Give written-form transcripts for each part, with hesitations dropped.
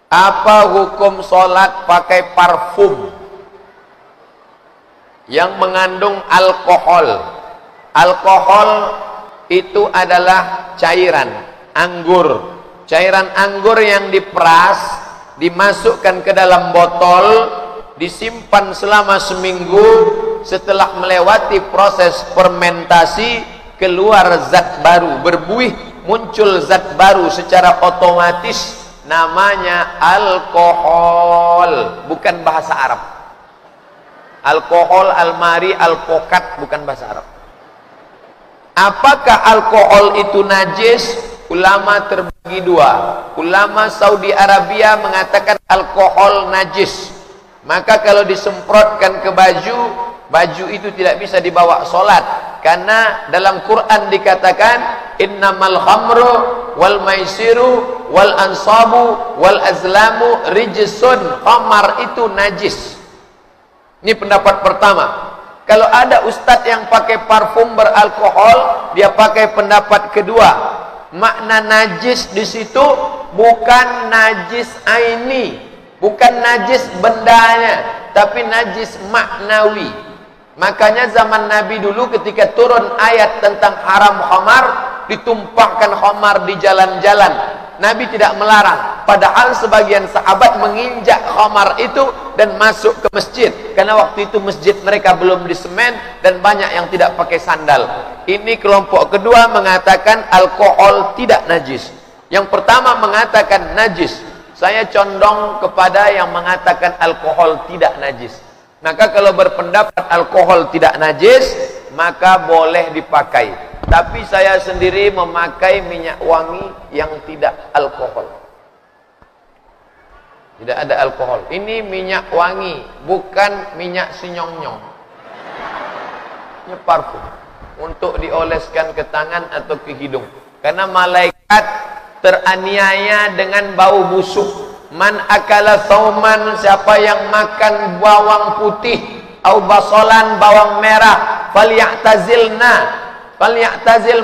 Apa hukum sholat pakai parfum yang mengandung alkohol? Alkohol itu adalah cairan anggur. Cairan anggur yang diperas, dimasukkan ke dalam botol, disimpan selama seminggu. Setelah melewati proses fermentasi, keluar zat baru, berbuih, muncul zat baru secara otomatis. Namanya alkohol, bukan bahasa Arab. Alkohol, almari, alpokat, bukan bahasa Arab. Apakah alkohol itu najis? Ulama terbagi dua. Ulama Saudi Arabia mengatakan alkohol najis. Maka kalau disemprotkan ke baju, baju itu tidak bisa dibawa sholat. Karena dalam Quran dikatakan innamal khamru wal maisiru wal ansabu wal azlamu rijsun. Khamar itu najis. Ini pendapat pertama. Kalau ada ustadz yang pakai parfum beralkohol, dia pakai pendapat kedua. Makna najis di situ bukan najis aini, bukan najis bendanya, tapi najis maknawi. Makanya zaman Nabi dulu ketika turun ayat tentang haram khamar, ditumpahkan khamar di jalan-jalan. Nabi tidak melarang, padahal sebagian sahabat menginjak khamar itu dan masuk ke masjid, karena waktu itu masjid mereka belum disemen dan banyak yang tidak pakai sandal. Ini kelompok kedua mengatakan alkohol tidak najis. Yang pertama mengatakan najis. Saya condong kepada yang mengatakan alkohol tidak najis. Maka kalau berpendapat alkohol tidak najis, maka boleh dipakai. Tapi saya sendiri memakai minyak wangi yang tidak alkohol. Tidak ada alkohol. Ini minyak wangi, bukan minyak sinyong-nyong. Ini parfum untuk dioleskan ke tangan atau ke hidung. Karena malaikat teraniaya dengan bau busuk. Man akala sauman, siapa yang makan bawang putih, au basolan, bawang merah, falyatazil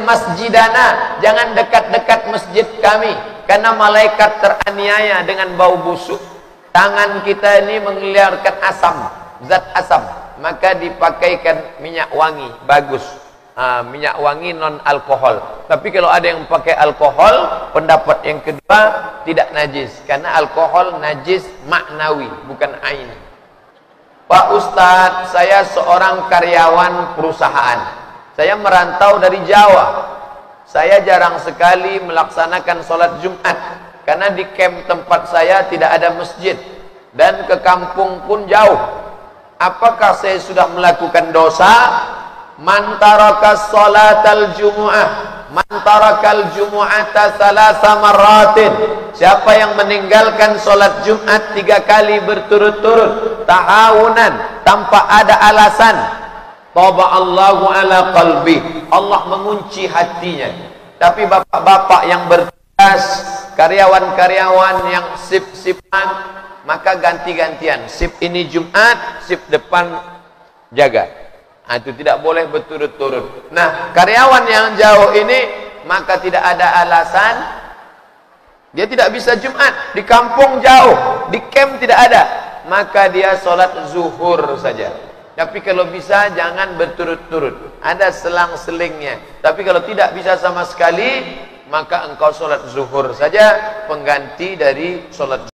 masjidana, jangan dekat-dekat masjid kami, karena malaikat teraniaya dengan bau busuk. Tangan kita ini mengeluarkan asam, zat asam, maka dipakaikan minyak wangi, bagus. Minyak wangi non alkohol. Tapi kalau ada yang pakai alkohol, pendapat yang kedua tidak najis, karena alkohol najis maknawi, bukan ain. Pak Ustadz, saya seorang karyawan perusahaan. Saya merantau dari Jawa. Saya jarang sekali melaksanakan sholat Jumat, karena di camp tempat saya tidak ada masjid, dan ke kampung pun jauh. Apakah saya sudah melakukan dosa? Man taraka salatal jumu'ah, man tarakal jumu'ata salasa marratin, siapa yang meninggalkan salat Jumat 3 kali berturut-turut tahawunan, tanpa ada alasan, taba'allahu ala qalbi, Allah mengunci hatinya. Tapi bapak-bapak yang bertugas, karyawan-karyawan yang sip-sipan, maka ganti-gantian, sip ini Jumat, sip depan jaga. Itu tidak boleh berturut-turut. Nah, karyawan yang jauh ini, maka tidak ada alasan, dia tidak bisa Jumat, di kampung jauh, di camp tidak ada, maka dia sholat zuhur saja. Tapi kalau bisa jangan berturut-turut, ada selang-selingnya. Tapi kalau tidak bisa sama sekali, maka engkau sholat zuhur saja, pengganti dari sholat